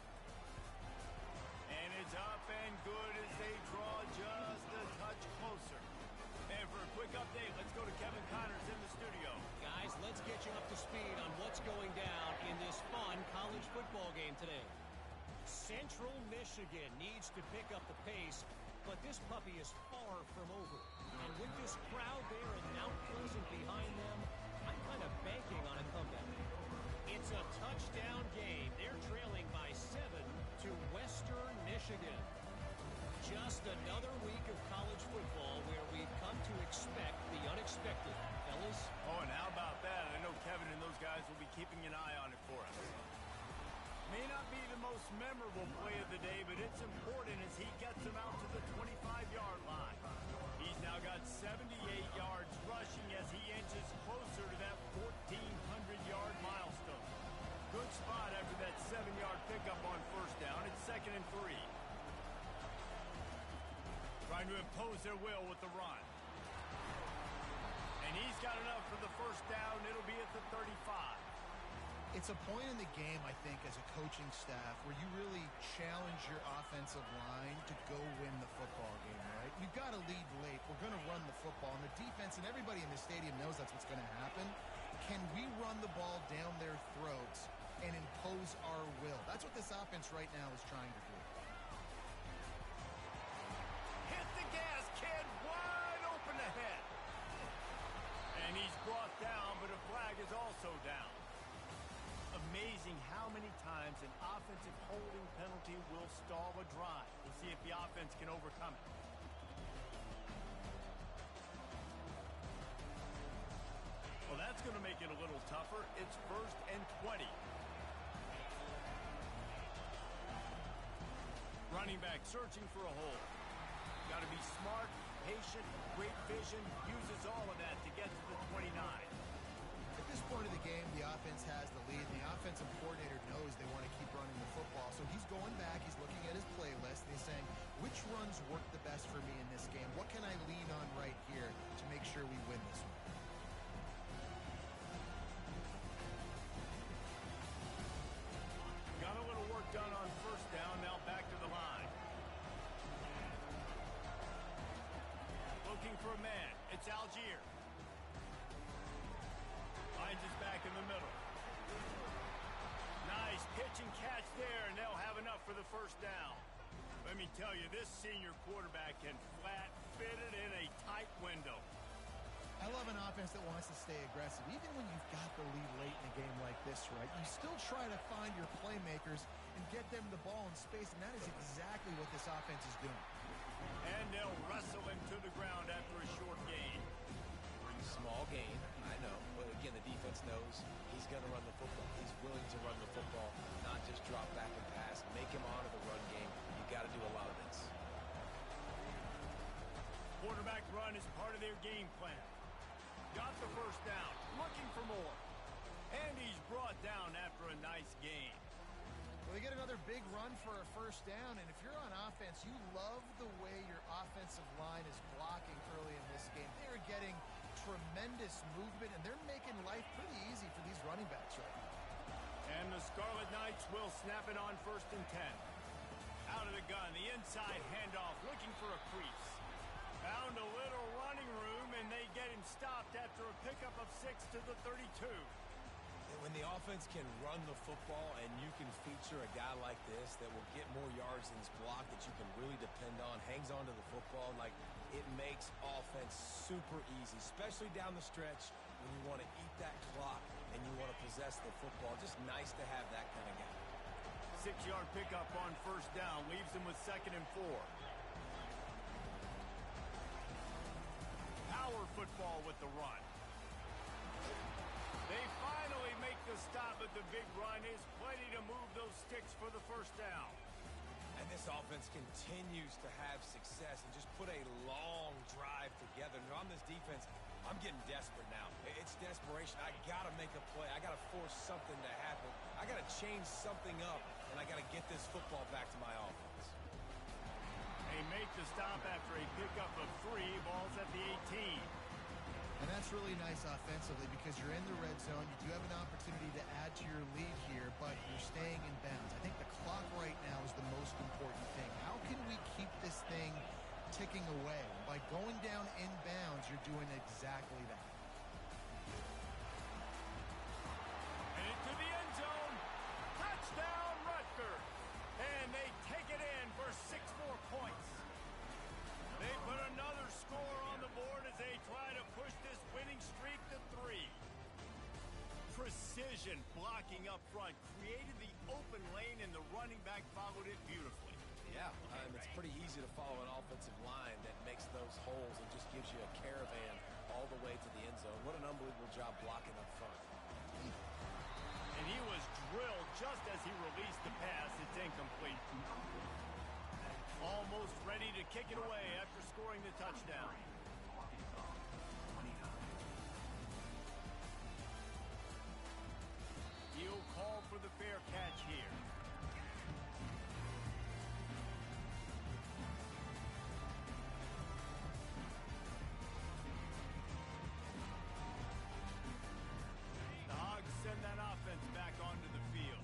S1: And it's up and good as they draw just a touch closer. And for a quick update, let's go to Kevin Connors in the studio.
S4: Guys, let's get you up to speed on what's going down in this fun college football game today. Central Michigan needs to pick up the pace, but this puppy is far from over. And with this crowd there and Mount Pleasant behind them, I'm kind of banking on a comeback. It's a touchdown game. They're trailing by 7 to Western Michigan. Just another week of college football where we've come to expect the unexpected, fellas.
S1: Oh, and how about that? I know Kevin and those guys will be keeping an eye on it for us. May not be the most memorable play of the day, but it's important as he gets them out to the 25-yard line. He's now got 78 yards rushing as he inches closer to that 1,400-yard milestone. Good spot after that 7-yard pickup on first down. It's 2nd and 3. Trying to impose their will with the run. And he's got enough for the first down. It'll be at the 35.
S2: It's a point in the game, I think, as a coaching staff where you really challenge your offensive line to go win the football game, right? We've got to lead late. We're going to run the football. And the defense and everybody in the stadium knows that's what's going to happen. Can we run the ball down their throats and impose our will? That's what this offense right now is trying to do.
S1: Hit the gas, kid. Wide open ahead. And he's brought down, but a flag is also down. Amazing how many times an offensive holding penalty will stall a drive. We'll see if the offense can overcome it. Well, that's going to make it a little tougher. It's 1st and 20. Running back searching for a hole. Got to be smart, patient, great vision, uses all of that to get to the 29.
S2: At this point of the game, the offense has the lead. The offensive coordinator knows they want to keep running the football. So he's going back, he's looking at his playlist, and he's saying, which runs work the best for me in this game? What can I lean on right here to make sure we win this one?
S1: Got a little work done on first down, now back to the line. Looking for a man, it's Algier. Finds his back in the middle. Nice pitch and catch there, and they'll have enough for the first down. Let me tell you, this senior quarterback can flat fit it in a tight window.
S2: I love an offense that wants to stay aggressive. Even when you've got the lead late in a game like this, right, you still try to find your playmakers and get them the ball in space, and that is exactly what this offense is doing.
S1: And they'll wrestle him to the ground after a short gain.
S3: Small gain, I know, but again, the defense knows he's going to run the football. He's willing to run the football, not just drop back and pass, make him honor the run game. You got to do a lot of this.
S1: Quarterback run is part of their game plan. Got the first down, looking for more. And he's brought down after a nice gain.
S2: Well, they get another big run for a first down, and if you're on offense, you love the way your offensive line is blocking early in this game. They're getting tremendous movement, and they're making life pretty easy for these running backs right now.
S1: And the Scarlet Knights will snap it on 1st and 10. Out of the gun, the inside handoff, looking for a crease. Found a little running room, and they get him stopped after a pickup of 6 to the 32.
S3: When the offense can run the football and you can feature a guy like this that will get more yards in his block that you can really depend on, hangs on to the football, like it makes offense super easy, especially down the stretch when you want to eat that clock and you want to possess the football. Just nice to have that kind of guy.
S1: 6-yard pickup on first down leaves him with 2nd and 4. Power football with the run. They finally make the stop, but the big run is plenty to move those sticks for the first down.
S3: And this offense continues to have success and just put a long drive together. And on this defense, I'm getting desperate now. It's desperation. I got to make a play. I got to force something to happen. I got to change something up, and I got to get this football back to my offense.
S1: They make the stop after a pickup of 3. Ball's at the 18.
S2: And that's really nice offensively because you're in the red zone. You do have an opportunity to add to your lead here, but you're staying in bounds. I think the clock right now is the most important thing. How can we keep this thing ticking away? By going down in bounds, you're doing exactly that.
S1: And into the end zone. Touchdown, Rutgers. And they take it in for 6 more points. They put another score on the board as they try to push this winning streak to 3. Precision blocking up front created the open lane, and the running back followed it beautifully.
S3: Yeah, it's pretty easy to follow an offensive line that makes those holes and just gives you a caravan all the way to the end zone. What an unbelievable job blocking up front.
S1: And he was drilled just as he released the pass. It's incomplete. Almost ready to kick it away after scoring the touchdown. He'll call for the fair catch here. The Hogs send that offense back onto the field.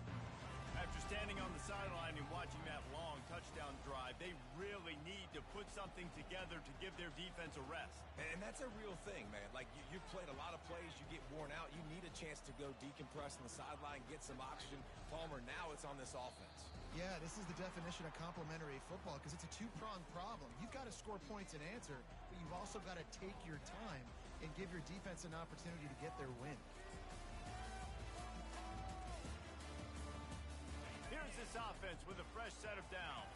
S1: After standing on the sideline and watching that long touchdown drive, they really need to put something together to give their defense a rest.
S3: And that's a real thing, man. Like, you've played a lot of plays, you get worn out, you need a chance to go decompress on the sideline, get some oxygen. Palmer, now it's on this offense.
S2: Yeah, this is the definition of complementary football because it's a two-pronged problem. You've got to score points and answer, but you've also got to take your time and give your defense an opportunity to get their win.
S1: Here's this offense with a fresh set of downs.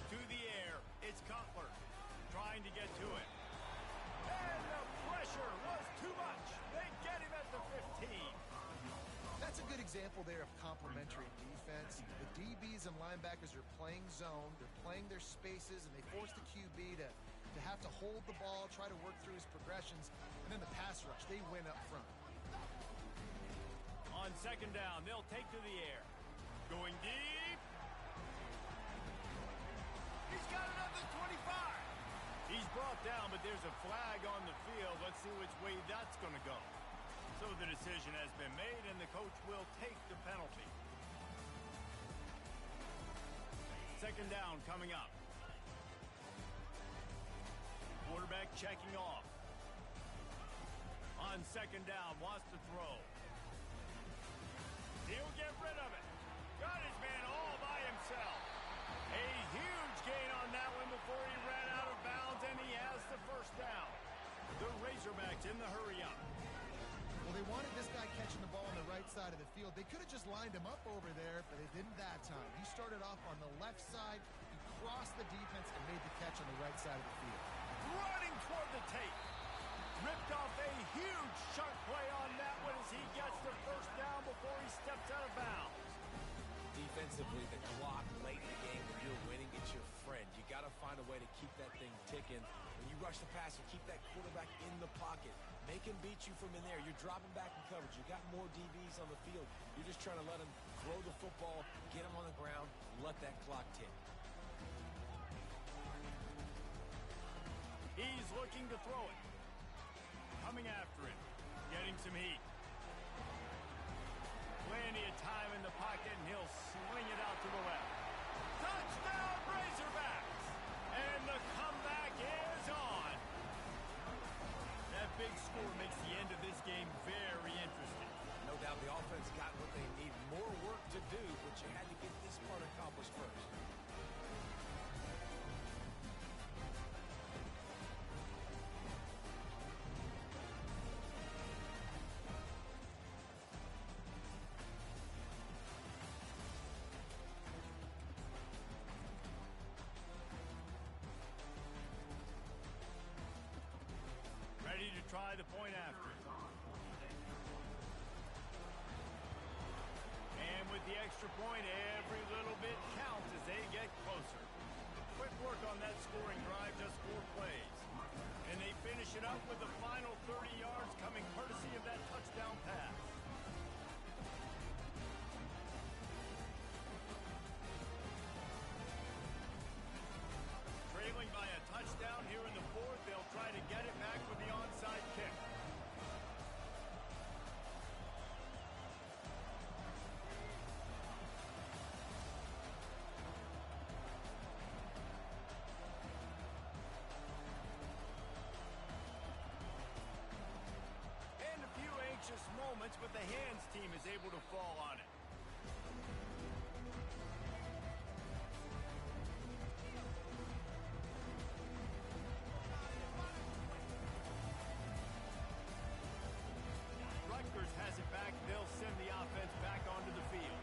S1: To the air, it's Cutler trying to get to it. And the pressure was too much. They get him at the 15.
S2: That's a good example there of complementary defense. The DBs and linebackers are playing zone, they're playing their spaces, and they force the QB to have to hold the ball, try to work through his progressions, and then the pass rush, they win up front.
S1: On second down, they'll take to the air. Going deep. He's got it up to 25. He's brought down, but there's a flag on the field. Let's see which way that's going to go. So the decision has been made, and the coach will take the penalty. Second down coming up. Quarterback checking off. On second down, wants to throw. He'll get rid of it. Got his man all by himself. A huge gain on that one before he ran out of bounds, and he has the first down. The Razorbacks in the hurry-up.
S2: Well, they wanted this guy catching the ball on the right side of the field. They could have just lined him up over there, but they didn't that time. He started off on the left side. He crossed the defense and made the catch on the right side of the field.
S1: Running toward the tape. Ripped off a huge sharp play on that one as he gets the first down before he steps out of bounds.
S3: Defensively, the clock late in the game when you're winning, it's your friend. You got to find a way to keep that thing ticking. When you rush the passer, keep that quarterback in the pocket. Make him beat you from in there. You're dropping back in coverage. You got more DBs on the field. You're just trying to let him throw the football, get him on the ground, let that clock tick.
S1: He's looking to throw it. Coming after him. Getting some heat. Plenty of time in the pocket, and he'll swing it out to the left. Touchdown, Razorbacks! And the comeback is on. That big score makes the end of this game very interesting.
S3: No doubt the offense got what they need. More work to do, but you had to get this part accomplished first.
S1: Ready to try the point after. And with the extra point, every little bit counts. work on that scoring drive, just 4 plays. And they finish it up with the final 30 yards coming courtesy of that touchdown pass. Trailing by a touchdown here in the 4th, they'll try to get it back with the onside kick. Moments, but the hands team is able to fall on it. Rutgers has it back. They'll send the offense back onto the field.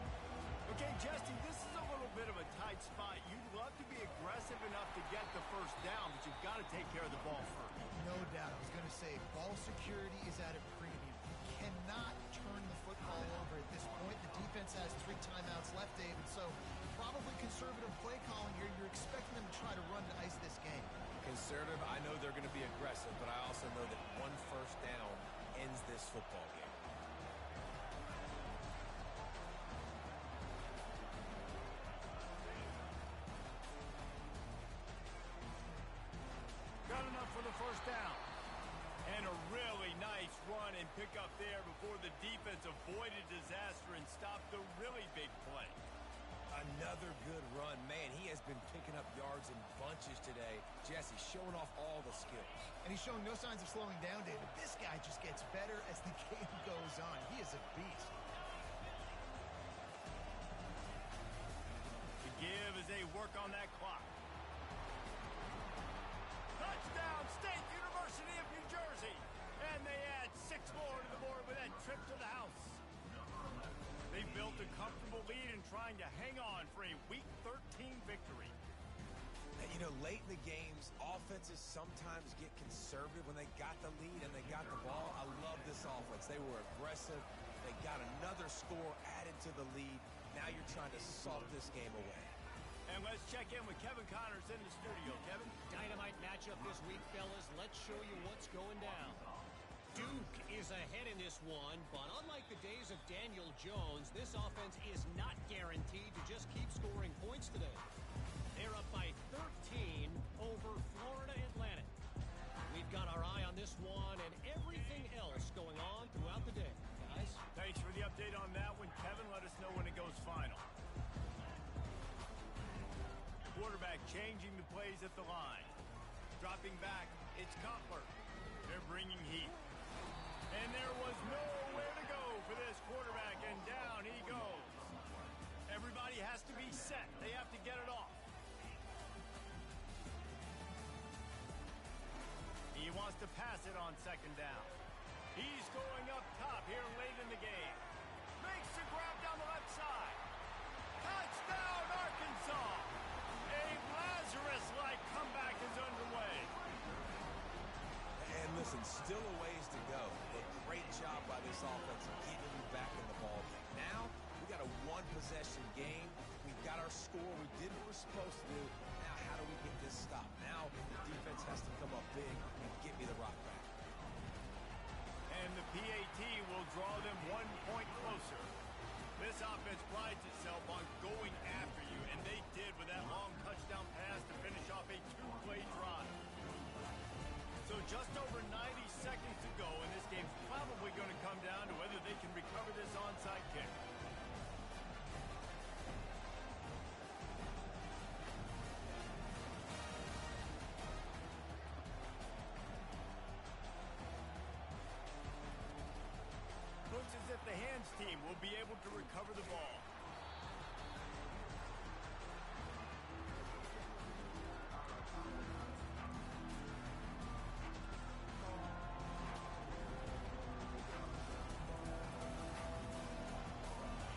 S1: Okay, Jesse, this is a little bit of a tight spot. You'd love to be aggressive enough to get the first down, but you've got to take care of the ball first.
S2: No doubt. I was going to say, ball security is at a premium. You cannot turn the football over at this point. The defense has 3 timeouts left, David, so probably conservative play calling here. You're expecting them to try to run to ice this game.
S3: Conservative, I know they're going to be aggressive, but I also know that 1 first down ends this football game.
S1: Got enough for the first down. And a really nice run and pick up there before the defense avoided disaster and stopped the really big play.
S3: Another good run. Man, he has been picking up yards in bunches today. Jesse showing off all the skills.
S2: And he's showing no signs of slowing down, David. This guy just gets better as the game goes on. He is a beast.
S1: To give as they work on that clock. Touchdown, State University of New Jersey. And they add 6 more to the board with that trip to the house. They built a comfortable lead and trying to hang on for a Week 13 victory.
S3: And, you know, late in the games, offenses sometimes get conservative when they got the lead and they got the ball. I love this offense. They were aggressive. They got another score added to the lead. Now you're trying to salt this game away.
S1: And let's check in with Kevin Connors in the studio. Kevin?
S4: Dynamite matchup this week, fellas. Let's show you what's going down. Duke is ahead in this one, but unlike the days of Daniel Jones, this offense is not guaranteed to just keep scoring points today. They're up by 13 over Florida Atlantic. We've got our eye on this one and everything else going on throughout the day. Guys?
S1: Thanks for the update on that one, Kevin. Let us know when it goes final. Quarterback changing the plays at the line. Dropping back, it's Cutler. They're bringing heat. And there was nowhere to go for this quarterback, and down he goes. Everybody has to be set. They have to get it off. He wants to pass it on 2nd down. He's going up top here late in the game. Makes the grab down the left side. Touchdown, Arkansas! A Lazarus-like comeback is underway.
S3: And listen, still a ways to go, but great job by this offense getting you back in the ball game. Now, we got a 1-possession game. We've got our score. We did what we're supposed to do. Now, how do we get this stopped? Now, the defense has to come up big and get me the rock back.
S1: And the PAT will draw them 1 point closer. This offense prides itself on going after you, and they did with that long touchdown pass to finish off a 2-play drive. So just over 90 seconds to go, and this game's probably going to come down to whether they can recover this onside kick. Looks as if the hands team will be able to recover the ball.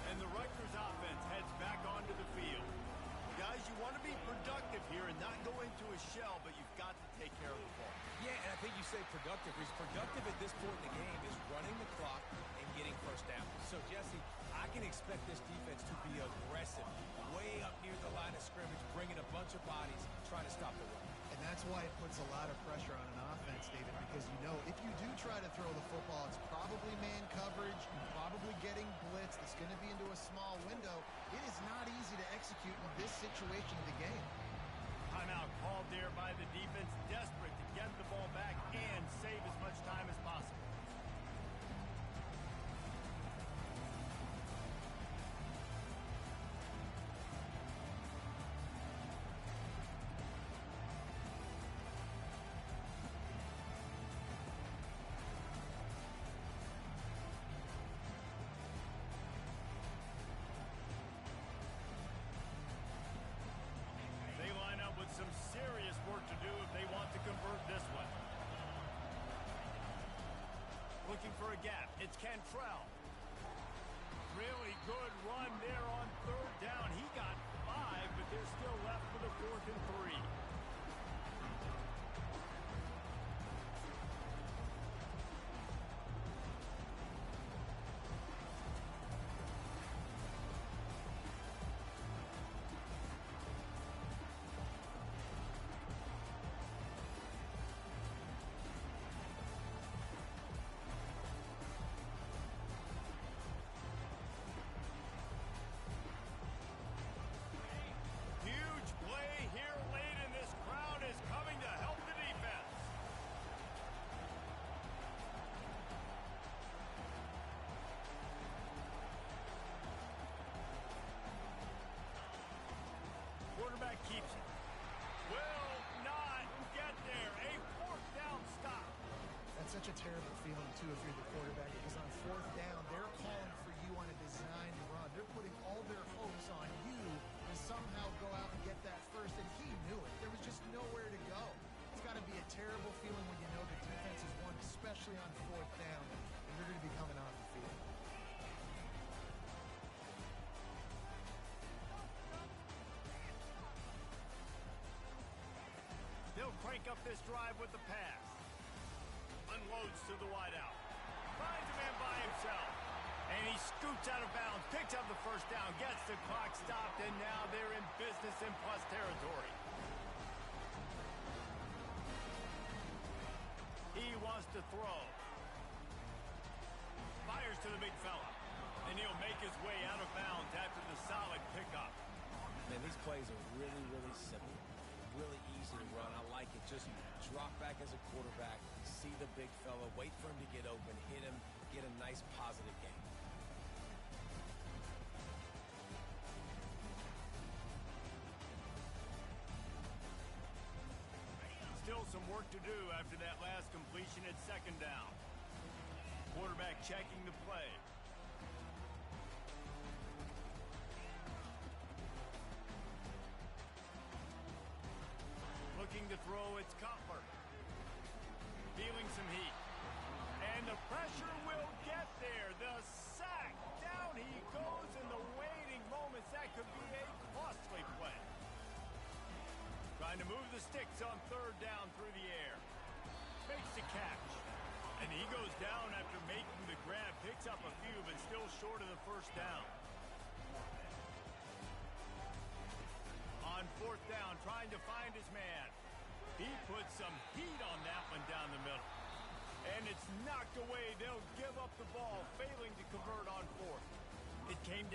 S1: And the Rutgers offense heads back onto the field. Guys, you want to be productive here and not go into a shell, but you've got to take care of the ball.
S3: Yeah, and I think you say productive. He's productive at this point in the game is running the clock and getting first down. So, Jesse, I can expect this defense to be aggressive, way up near the line of scrimmage, bringing a bunch of bodies, trying to stop the run.
S2: And that's why it puts a lot of pressure on an offense, David, because you know if you do try to throw the football, it's probably man coverage, you're probably getting blitz, that's going to be into a small window. It is not easy to execute in this situation of the game.
S1: Timeout called there by the defense, desperate to get the ball back and save as much time as possible. Some serious work to do if they want to convert this one. Looking for a gap. It's Cantrell. Really good run there on third down. He got 5, but they're still left with a 4th and 3. Quarterback keeps it. Will not get there. A 4th down stop.
S2: That's such a terrible feeling, too, if you're the quarterback, because on 4th down, they're calling for you on a designed run. They're putting all their hopes on you to somehow go out and get that first, and he knew it. There was just nowhere to go. It's got to be a terrible feeling when you know the defense has won, especially on 4th down, and you're going to be coming off the field.
S1: They'll crank up this drive with the pass. Unloads to the wideout. Finds a man by himself. And he scoots out of bounds, picks up the first down, gets the clock stopped, and now they're in business in plus territory. He wants to throw. Fires to the big fella. And he'll make his way out of bounds after the solid pickup.
S3: Man, these plays are really, really simple. Really easy to run. I like it. Just drop back as a quarterback, see the big fella, wait for him to get open, hit him, get a nice positive game.
S1: Still some work to do after that last completion at 2nd down. Quarterback checking the play. Looking to throw, it's Cutler. Feeling some heat. And the pressure will get there. The sack. Down he goes in the waiting moments. That could be a costly play. Trying to move the sticks on 3rd down through the air. Makes the catch. And he goes down after making the grab. Picks up a few, but still short of the 1st down. On 4th down, trying to find his man. He puts some heat on that one down the middle. And it's knocked away. They'll give up the ball, failing to convert on 4th. It came down.